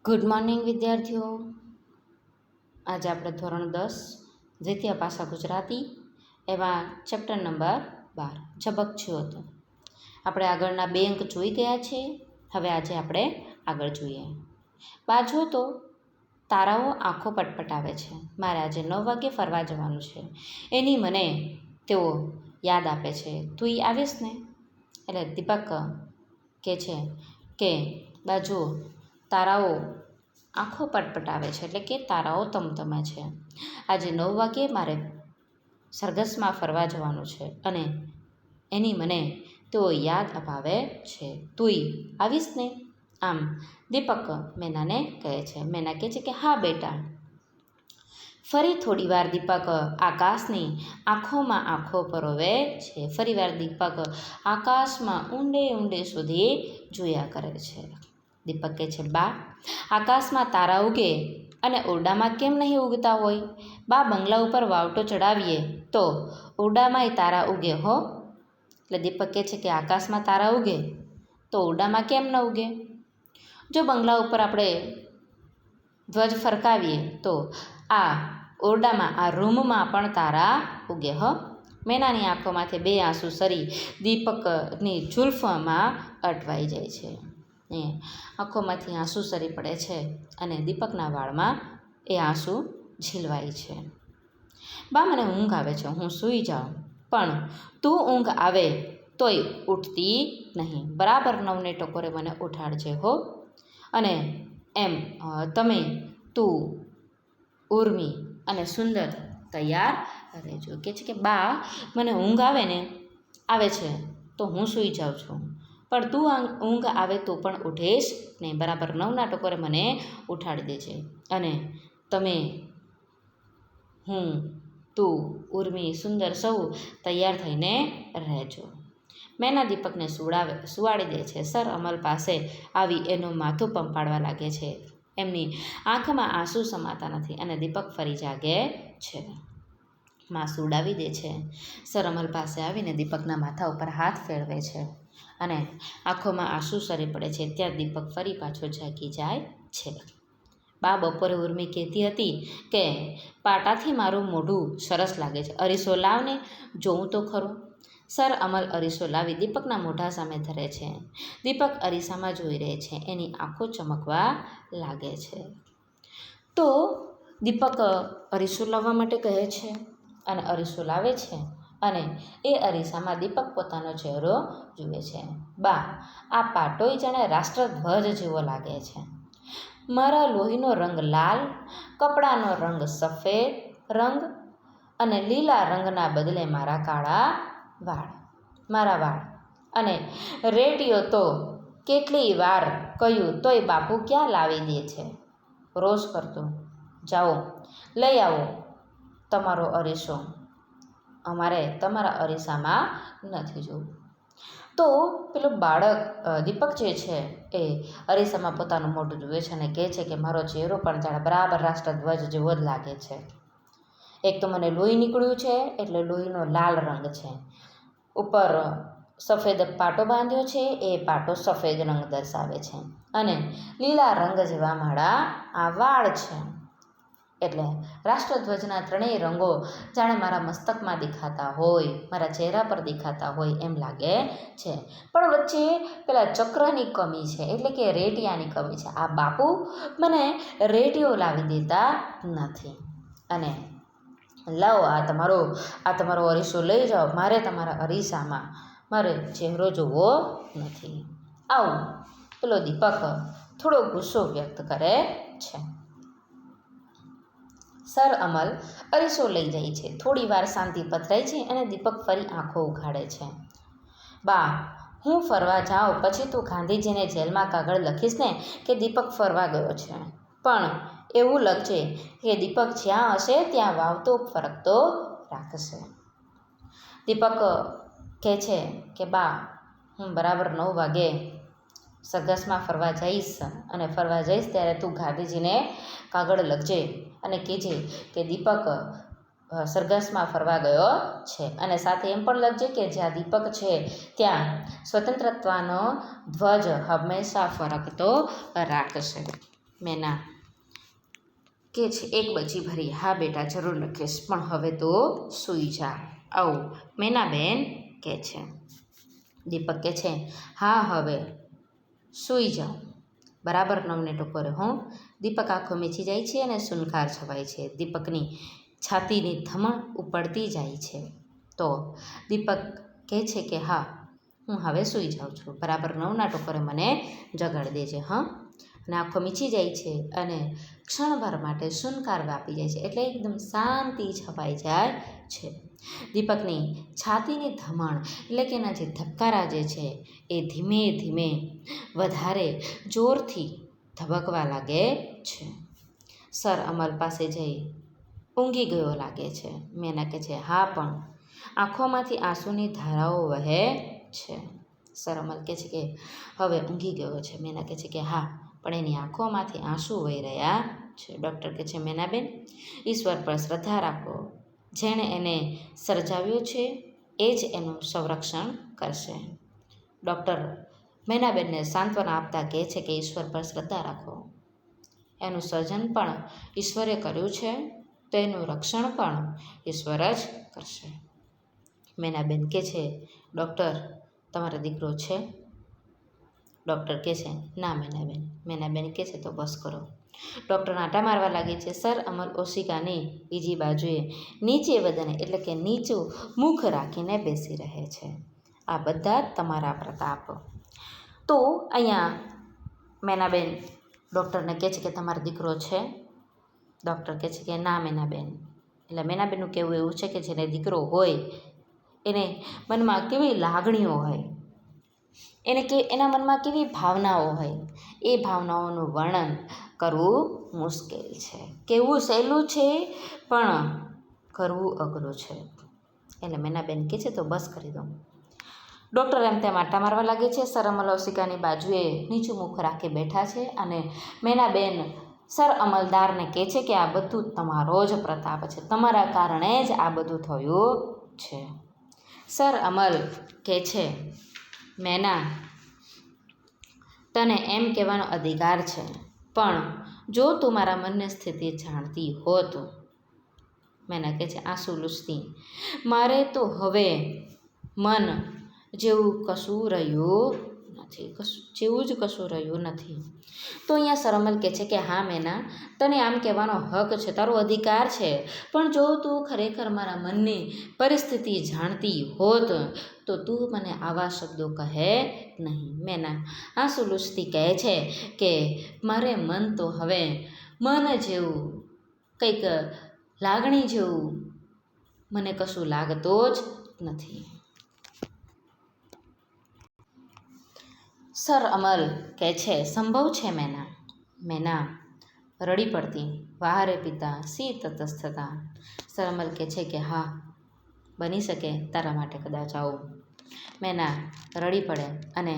Good morning વિદ્યાર્થીઓ. આજે આપણે ધોરણ 10 દ્વિતીય ભાષા ગુજરાતી એવા ચેપ્ટર નંબર 12 ઝબકચ્યું હતું. આપણે આગળના 2 અંક જોઈ ગયા છે. હવે આજે આપણે આગળ જોઈએ. બાજુ તો તારાઓ આંખો પટપટાવે છે. મારે આજે 9 વાગે ફરવા જવાનું છે. એની મને તેઓ યાદ આપે છે. તું આવીશ ને? એટલે દીપક કહે છે કે બાજુ તારાઓ આંખો પટપટાવે છે, એટલે કે તારાઓ તમતમે છે. આજે 9 વાગ્યે મારે સરઘસમાં ફરવા જવાનું છે અને એની મને તેઓ યાદ અપાવે છે. તુંય આવીશ ને? આમ દીપક મેનાને કહે છે. મેના કહે છે કે હા બેટા. ફરી થોડીવાર દીપક આકાશની આંખોમાં આંખો પરોવે છે. ફરીવાર દીપક આકાશમાં ઊંડે ઊંડે સુધી જોયા કરે છે. દીપક કહે છે બા, આકાશમાં તારા ઉગે અને ઓરડામાં કેમ નહીં ઉગતા હોય? બા, બંગલા ઉપર વાવટો ચડાવીએ તો ઓરડામાંય તારા ઉગે હો. એટલે દીપક કહે છે કે આકાશમાં તારા ઉગે તો ઓરડામાં કેમ ન ઉગે? જો બંગલા ઉપર આપણે ધ્વજ ફરકાવીએ તો આ ઓરડામાં, આ રૂમમાં પણ તારા ઉગે હો. મેનાની આંખોમાંથી 2 આંસુ સરી દીપકની જુલ્ફમાં અટવાઈ જાય છે. આંખોમાંથી આંસુ સરી પડે છે અને દીપકના વાળમાં એ આંસુ ઝીલવાય છે. બા, મને ઊંઘ આવે છે, હું સૂઈ જાઉં. પણ તું ઊંઘ આવે તોય ઉઠતી નહીં. બરાબર 9 ને ટકોરે મને ઉઠાડજે હો. અને એમ તું, ઉર્મી અને સુંદર તૈયાર રહેજો. કહે છે કે બા, મને ઊંઘ આવે છે તો હું સૂઈ જાઉં છું, પણ તું ઊંઘ આવે તો પણ ઉઠીશ નહીં. બરાબર 9 ના ટકોરે મને ઉઠાડી દેજે. અને હું, તું, ઉર્મી, સુંદર સૌ તૈયાર થઈને રહેજો. મેના દીપકને સુવાડી દે છે. સર અમલ પાસે આવી એનું માથું પંપાડવા લાગે છે. એમની આંખમાં આંસુ સમાતા નથી અને દીપક ફરી જાગે છે. માં સુડાવી દે છે. સર અમલ પાસે આવીને દીપકના માથા ઉપર હાથ ફેરવે છે અને આંખોમાં આંસુ સરી પડે છે. ત્યાં દીપક ફરી પાછો જાગી જાય છે. બા, બપોરે ઉર્મી કહેતી હતી કે પાટાથી મારું મોઢું સરસ લાગે છે. અરીસો લાવને જોઉં તો ખરું. સર અમલ અરીસો લાવી દીપકના મોઢા સામે ધરે છે. દીપક અરીસામાં જોઈ રહે છે. એની આંખો ચમકવા લાગે છે. તો દીપક અરીસો લાવવા માટે કહે છે અને અરીસો લાવે છે અને એ અરીસામાં દીપક પોતાનો ચહેરો જુએ છે. બા, આ પાટોય જાણે રાષ્ટ્રધ્વજ જેવો લાગે છે. મારા લોહીનો રંગ લાલ, કપડાનો રંગ સફેદ રંગ અને લીલા રંગના બદલે મારા વાળ અને રેડિયો તો કેટલી વાર કહ્યું તોય બાપુ ક્યાં લાવી દે છે. રોજ કરતો. જાઓ લઈ આવો તમારો અરીસો. અમારે તમારા અરીસામાં નથી જોવું. તો પેલો બાળક દીપક જે છે એ અરીસામાં પોતાનું મોઢું જુએ છે અને કહે છે કે મારો ચહેરો પણ જાણે બરાબર રાષ્ટ્રધ્વજ જેવો જ લાગે છે. એક તો મને લોહી નીકળ્યું છે એટલે લોહીનો લાલ રંગ છે. ઉપર સફેદ પાટો બાંધ્યો છે, એ પાટો સફેદ રંગ દર્શાવે છે અને લીલા રંગ જેવા મારા આ વાળ છે. એટલે રાષ્ટ્રધ્વજના 3 રંગો જાણે મારા મસ્તકમાં દેખાતા હોય, મારા ચહેરા પર દેખાતા હોય એમ લાગે છે. પણ વચ્ચે પેલા ચક્રની કમી છે, એટલે કે રેટિયાની કમી છે. આ બાપુ મને રેટિયો લાવી દેતા નથી. અને લાવો આ તમારો અરીસો લઈ જાઓ. મારે તમારા અરીસામાં મારે ચહેરો જોવો નથી. આવું પેલો દીપક થોડો ગુસ્સો વ્યક્ત કરે છે. સર અમલ અરીસો લઈ જાય છે. થોડી વાર શાંતિ પથરાય છે અને દીપક ફરી આંખો ઉઘાડે છે. બા, હું ફરવા જાઉં પછી તું ગાંધીજીને જેલમાં કાગળ લખીશ ને કે દીપક ફરવા ગયો છે. પણ એવું લખજે કે દીપક જ્યાં હશે ત્યાં વાવતો ફરકતો રાખશે. દીપક કહે છે કે બા, હું બરાબર 9 વાગે સરઘસમાં ફરવા જઈશ અને ફરવા જઈશ ત્યારે તું ગાંધીજીને કાગળ લખજે અને કહેજે કે દીપક સરઘસમાં ફરવા ગયો છે. અને સાથે એમ પણ લખજે કે જ્યાં દીપક છે ત્યાં સ્વતંત્રતાનો ધ્વજ હંમેશા ફરકતો રાખશે. મેના કે છે એક બચી ભરી, હા બેટા જરૂર લખીશ, પણ હવે તો સૂઈ જા. આવું મેનાબેન કહે છે. દીપક કહે છે હા હવે સૂઈ જાઓ. બરાબર 9 ને ટકોરે હું. દીપક આંખો મીચી જાય છે અને સુનકાર છવાય છે. દીપકની છાતીની ધમણ ઉપડતી જાય છે. તો દીપક કહે છે કે હા હું હવે સૂઈ જાઉં છું. બરાબર 9 ના ટકોરે મને જગાડી દેજે હં. અને આંખો મીચી જાય છે અને ક્ષણભર માટે સુનકાર વ્યાપી જાય છે, એટલે એકદમ શાંતિ છવાઈ જાય છે. દીપકની છાતીની ધમણ એટલે કે એના જે ધબકારા જે છે એ ધીમે ધીમે વધારે જોરથી ધબકવા લાગે છે. સર અમલ પાસે જઈ ઊંઘી ગયો લાગે છે. મેના કહે છે હા પણ આંખોમાંથી આંસુની ધારાઓ વહે છે. સર અમલ કહે છે કે હવે ઊંઘી ગયો છે. મેના કહે છે કે હા પણ એની આંખોમાંથી આંસુ વહી રહ્યા છે. ડૉક્ટર કહે છે મેનાબેન ઈશ્વર પર શ્રદ્ધા રાખો. જેણે એને સર્જાવ્યો છે એ જ એનું સંરક્ષણ કરશે. ડૉક્ટર મેનાબેનને સાંત્વના આપતા કહે છે કે ઈશ્વર પર શ્રદ્ધા રાખો. એનું સર્જન પણ ઈશ્વરે કર્યું છે તો એનું રક્ષણ પણ ઈશ્વર જ કરશે. મેનાબેન કહે છે ડૉક્ટર તમારો દીકરો છે? ડૉક્ટર કહે છે ના મેનાબેન. મેનાબેન કહે છે તો બસ કરો. ડૉક્ટર આંટા મારવા લાગે છે. સર અમલ ઓશિકાની બીજી બાજુએ નીચે વદને એટલે કે નીચું મુખ રાખીને બેસી રહે છે. આ બધા તમારા પ્રતાપ. તો અહીંયા મેનાબેન ડૉક્ટરને કહે છે કે તમારો દીકરો છે? ડૉક્ટર કહે છે કે ના મેનાબેન. એટલે મેનાબેનનું કહેવું એવું છે કે જેને દીકરો હોય એને મનમાં કેવી લાગણીઓ હોય, એના મનમાં કેવી ભાવનાઓ હોય, એ ભાવનાઓનું વર્ણન કરવું મુશ્કેલ છે. કહેવું સહેલું છે પણ કરવું અઘરું છે. એટલે મેનાબેન કહે છે તો બસ કરી દો. ડૉક્ટર એમ તેમ આંટા મારવા લાગે છે. સર અમલ ઓશિકાની બાજુએ નીચું મુખ રાખી બેઠા છે અને મેનાબેન સર અમલદારને કહે છે કે આ બધું તમારો જ પ્રતાપ છે, તમારા કારણે જ આ બધું થયું છે. સર અમલ કહે છે મેના તને એમ કહેવાનો અધિકાર છે, પણ જો તું મારા મનની સ્થિતિ જાણતી હોત. મેના કહે છે આંસુ લૂછતી મારે તો હવે મન જેવું કશું રહ્યું નથી, જેવું જ કશું રહ્યું નથી. તો અહીંયા સર અમલ કહે છે કે હા મેના તને આમ કહેવાનો હક છે, તારો અધિકાર છે, પણ જો તું ખરેખર મારા મનની પરિસ્થિતિ જાણતી હોત તો તું મને આવા શબ્દો કહે નહીં. મેના આંસુ લૂછતી કહે છે કે મારે મન તો હવે મન જેવું કંઈક લાગણી જેવું મને કશું લાગતો જ નથી. સર અમલ કહે છે સંભવ છે મેના. મેના રડી પડતી વાહરે પિતા સી તટસ્થતા. સર અમલ કહે છે કે હા બની શકે તારા માટે કદાચ આવું. મેના રડી પડે અને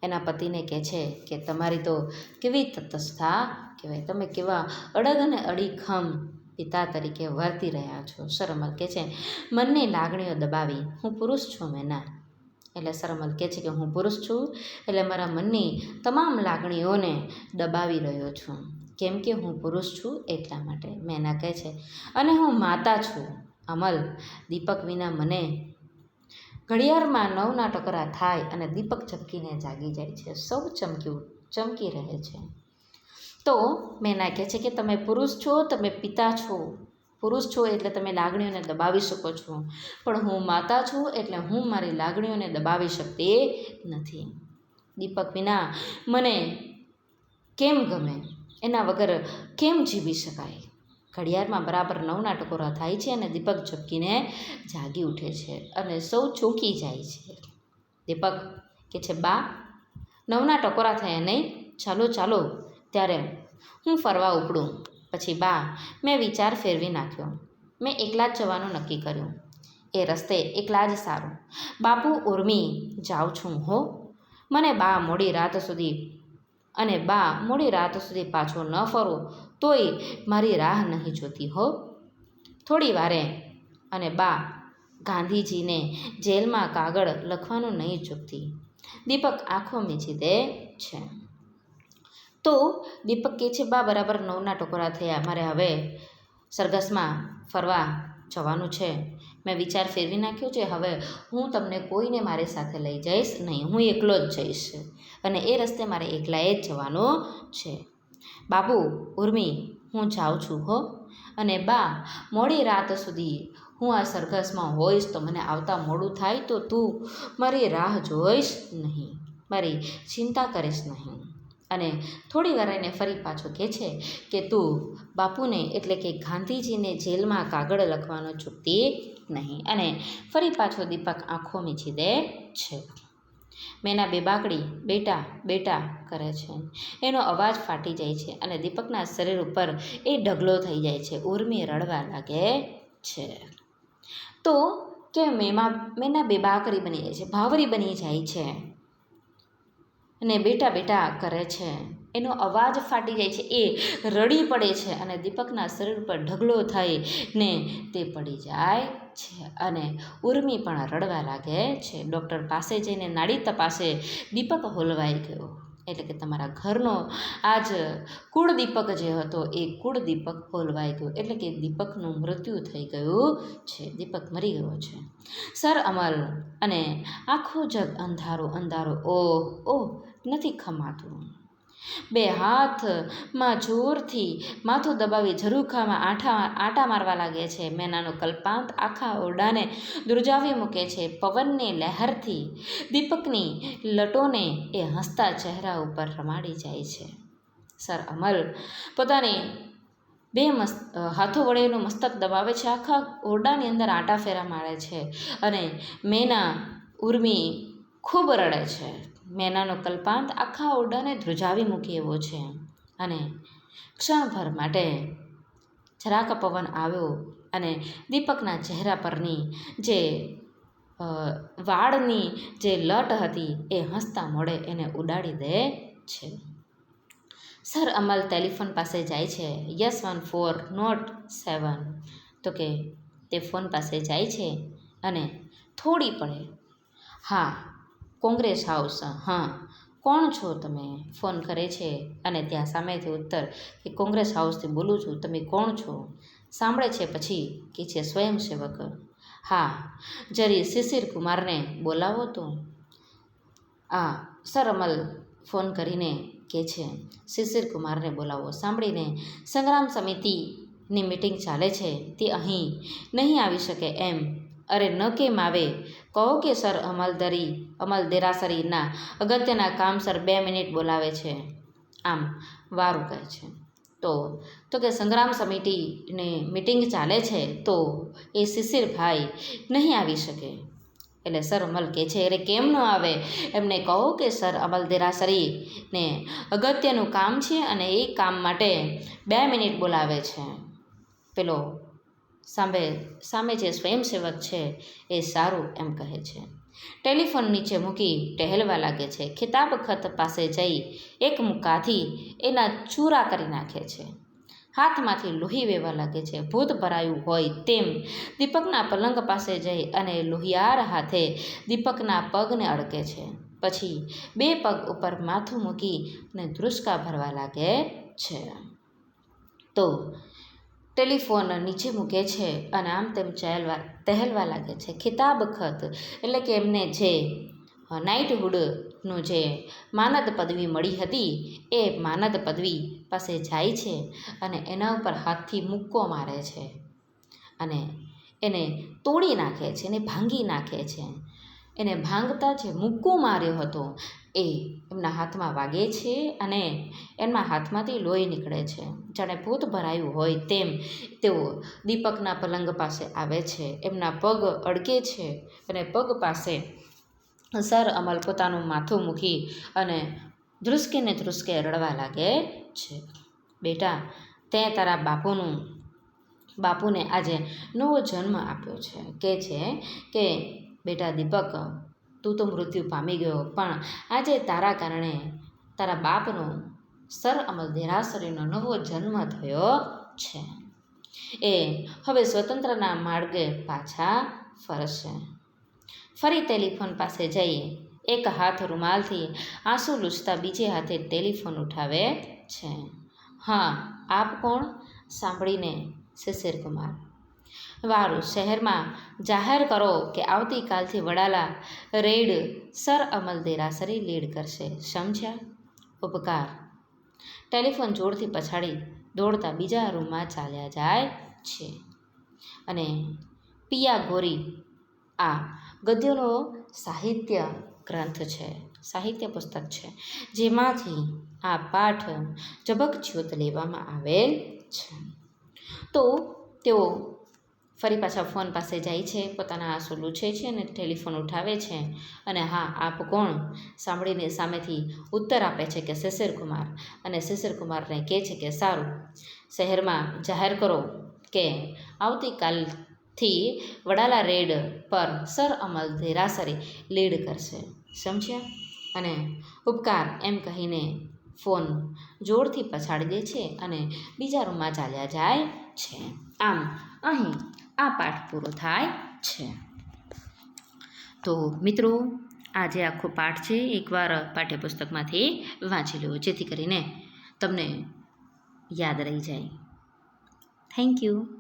એના પતિને કહે છે કે તમારી તો કેવી તટસ્થતા કહેવાય, તમે કેવા અડગ અને અડીખમ પિતા તરીકે વર્તી રહ્યા છો. સર અમલ કહે છે મનની લાગણીઓ દબાવી હું પુરુષ છું મેના. એટલે સર અમલ કહે છે કે હું પુરુષ છું એટલે મારા મનની તમામ લાગણીઓને દબાવી રહ્યો છું, કેમ કે હું પુરુષ છું એટલા માટે. મેના કહે છે અને હું માતા છું અમલ. દીપક વિના મને ઘડિયાળમાં 9ના ટકરા થાય અને દીપક ઝબકીને જાગી જાય છે. સૌ ચમકી રહે છે. તો મેના કહે છે કે તમે પુરુષ છો, તમે પિતા છો. પુરુષ છો એટલે તમે લાગણીઓને દબાવી શકો છો, પણ હું માતા છું એટલે હું મારી લાગણીઓને દબાવી શકતી નથી. દીપક વિના મને કેમ ગમે, એના વગર કેમ જીવી શકાય. ઘડિયાળમાં બરાબર 9ના ટકોરા થાય છે અને દીપક ઝબકીને જાગી ઉઠે છે અને સૌ ચોંકી જાય છે. દીપક કહે છે બા 9ના ટકોરા થયા નહીં, ચાલો ચાલો ત્યારે હું ફરવા ઉપડું. પછી બા મેં વિચાર ફેરવી નાખ્યો. મેં એકલા જ જવાનું નક્કી કર્યું. એ રસ્તે એકલા જ સારું. બાપુ ઉર્મી જાઉં છું હો. મને બા મોડી રાત સુધી પાછો ન ફરું તોય મારી રાહ નહીં જોતી હો. થોડી વારે અને બા ગાંધીજીને જેલમાં કાગળ લખવાનું નહીં ચૂકતી. દીપક આંખો મીચી દે છે. તો દીપક કહે છે, બા બરાબર 9ના ટકોરા થયા, મારે હવે સરઘસમાં ફરવા જવાનું છે. મેં વિચાર ફેરવી નાખ્યો છે. હવે હું તમને કોઈને મારી સાથે લઈ જઈશ નહીં, હું એકલો જ જઈશ અને એ રસ્તે મારે એકલાએ જ જવાનું છે. બાપુ, ઉર્મી, હું જાઉં છું હો. અને બા, મોડી રાત સુધી હું આ સરઘસમાં હોઈશ તો મને આવતા મોડું થાય તો તું મારી રાહ જોઈશ નહીં, મારી ચિંતા કરીશ નહીં. અને થોડી વાર એને ફરી પાછો કહે છે કે તું બાપુને એટલે કે ગાંધીજીને જેલમાં કાગળ લખવાનો ચૂકતી નહીં. અને ફરી પાછો દીપક આંખો મીચી દે છે. મેના બેબાકડી બેટા બેટા કરે છે. એનો અવાજ ફાટી જાય છે અને દીપકના શરીર ઉપર એ ઢગલો થઈ જાય છે. ઉર્મી રડવા લાગે છે. તો કે મેના બેબાકડી બની જાય છે, ભાવરી બની જાય છે અને બેટા બેટા કરે છે. એનો અવાજ ફાટી જાય છે, એ રડી પડે છે અને દીપકના શરીર પર ઢગલો થઈને તે પડી જાય છે અને ઉર્મી પણ રડવા લાગે છે. ડૉક્ટર પાસે જઈને નાડી તપાસે, દીપક હોલવાઈ ગયો. એટલે કે તમારા ઘરનો આ જ કુળ દીપક જે હતો એ કુળ દીપક હોલવાઈ ગયો. એટલે કે દીપકનું મૃત્યુ થઈ ગયું છે, દીપક મરી ગયો છે. સર અમલ અને આખું જગ અંધારું અંધારું, ઓહ ઓહ, નથી ખમાતું. બે હાથમાં જોરથી માથું દબાવી ઝરૂખામાં આંટા મારવા લાગે છે. મેનાનો કલ્પાંત આખા ઓરડાને ધ્રુજાવી મૂકે છે. પવનની લહેરથી દીપકની લટોને એ હસતા ચહેરા ઉપર રમાડી જાય છે. સર અમલ પોતાની બે હાથો વડે એનું મસ્તક દબાવે છે, આખા ઓરડાની અંદર આંટા ફેરા મારે છે અને મેના ઉર્મી ખૂબ રડે છે. મેનાનો કલ્પાંત આખા ઓરડાને ધ્રુજાવી મૂકી એવો છે અને ક્ષણભર માટે જરાક પવન આવ્યો અને દીપકના ચહેરા પરની જે વાળની જે લટ હતી એ હસતા મોઢે એને ઉડાડી દે છે. સર અમલ ટેલિફોન પાસે જાય છે. yes1407 તો કે તે ફોન પાસે જાય છે અને થોડી પડે, હા કોંગ્રેસ હાઉસ, હા કોણ છો તમે, ફોન કરે છે અને ત્યાં સામેથી ઉત્તર કે કોંગ્રેસ હાઉસથી બોલું છું, તમે કોણ છો. સાંભળે છે પછી કે છે સ્વયંસેવક. હા જરી શિશિર કુમારને બોલાવો તો. સર અમલ ફોન કરીને કહે છે શિશિર કુમારને બોલાવો. સાંભળીને સંગ્રામ સમિતિની મિટિંગ ચાલે છે, તે અહીં નહીં આવી શકે એમ. અરે ન કેમ આવે, કહો કે સર અમલ દેરાસરીના અગત્યના કામસર 2 મિનિટ બોલાવે છે. આમ વારું કહે છે તો કે સંગ્રામ સમિતિની મિટિંગ ચાલે છે તો એ શિશિરભાઈ નહીં આવી શકે. એટલે સર અમલ કહે છે અરે કેમ ન આવે, એમને કહો કે સર અમલ દેરાસરીને અગત્યનું કામ છે અને એ કામ માટે 2 મિનિટ બોલાવે છે. પેલો સામે જે સ્વયંસેવક છે એ સારું એમ કહે છે. ટેલિફોન નીચે મૂકી ટહેલવા લાગે છે. ખિતાબ ખત પાસે જઈ એક મુક્કાથી એના ચૂરા કરી નાખે છે. હાથમાંથી લોહી વહેવા લાગે છે. ભૂત ભરાયું હોય તેમ દીપકના પલંગ પાસે જઈ અને લોહિયાર હાથે દીપકના પગને અડકે છે. પછી 2 પગ ઉપર માથું મૂકી અને ધ્રુસકા ભરવા લાગે છે. તો ટેલિફોન નીચે મૂકે છે અને આમ તેમ ટહેલવા લાગે છે. ખિતાબ ખત એટલે કે એમને જે નાઇટહુડનું જે માનદ પદવી મળી હતી એ માનદ પદવી પાસે જાય છે અને એના ઉપર હાથથી મુક્કો મારે છે અને એને તોડી નાખે છે, એને ભાંગી નાખે છે. એને ભાંગતા જે મુક્કો માર્યો હતો એ એમના હાથમાં વાગે છે અને એમના હાથમાંથી લોહી નીકળે છે. જાણે ભૂત ભરાયું હોય તેમ તેઓ દીપકના પલંગ પાસે આવે છે. એમના પગ અડકે છે અને પગ પાસે સર અમલ પોતાનું માથું મૂકી અને ધ્રુસકે રડવા લાગે છે. બેટા, તે તારા બાપુને આજે નવો જન્મ આપ્યો છે. કહે છે કે બેટા દીપક, તું તો મૃત્યુ પામી ગયો, પણ આજે તારા કારણે તારા બાપનો સર અમલ દેરાસરીનો નવો જન્મ થયો છે. એ હવે સ્વતંત્રના માર્ગે પાછા ફરશે. ફરી ટેલિફોન પાસે જઈ એક હાથ રૂમાલથી આંસુ લૂછતા બીજે હાથે ટેલિફોન ઉઠાવે છે. હા, આપ કોણ? સાંભળીને શિશિરકુમાર. વારું, શહેરમાં જાહેર કરો કે આવતીકાલથી વડાલા રેડ સર અમલ દેરાસરી લીડ કરશે. સમજ્યા? ઉપકાર. ટેલિફોન જોરથી પછાડી દોડતા બીજા રૂમમાં ચાલ્યા જાય છે. અને પિયા ગોરી આ ગદ્યોનો સાહિત્ય ગ્રંથ છે, સાહિત્ય પુસ્તક છે, જેમાંથી આ પાઠ ઝબકજ્યોત લેવામાં આવેલ છે. તો તેઓ ફરી પાછા ફોન પાસે જાય છે, પોતાના આંસુ લૂછે છે અને ટેલિફોન ઉઠાવે છે. અને હા, આપ કોણ? સાંભળીને સામેથી ઉત્તર આપે છે કે શિશિરકુમાર. અને શિશિરકુમારને કહે છે કે સારું, શહેરમાં જાહેર કરો કે આવતીકાલથી વડાલા રેડ પર સર અમલ દેરાસરી લીડ કરશે. સમજ્યા? અને ઉપકાર એમ કહીને ફોન જોરથી પછાડી દે છે અને બીજા રૂમમાં ચાલ્યા જાય છે. આમ અહીં આ પાઠ પૂરો થાય છે. તો મિત્રો, આ જે આખો પાઠ છે એકવાર પાઠ્યપુસ્તકમાંથી વાંચી લો, જેથી કરીને તમને યાદ રહી જાય. Thank you.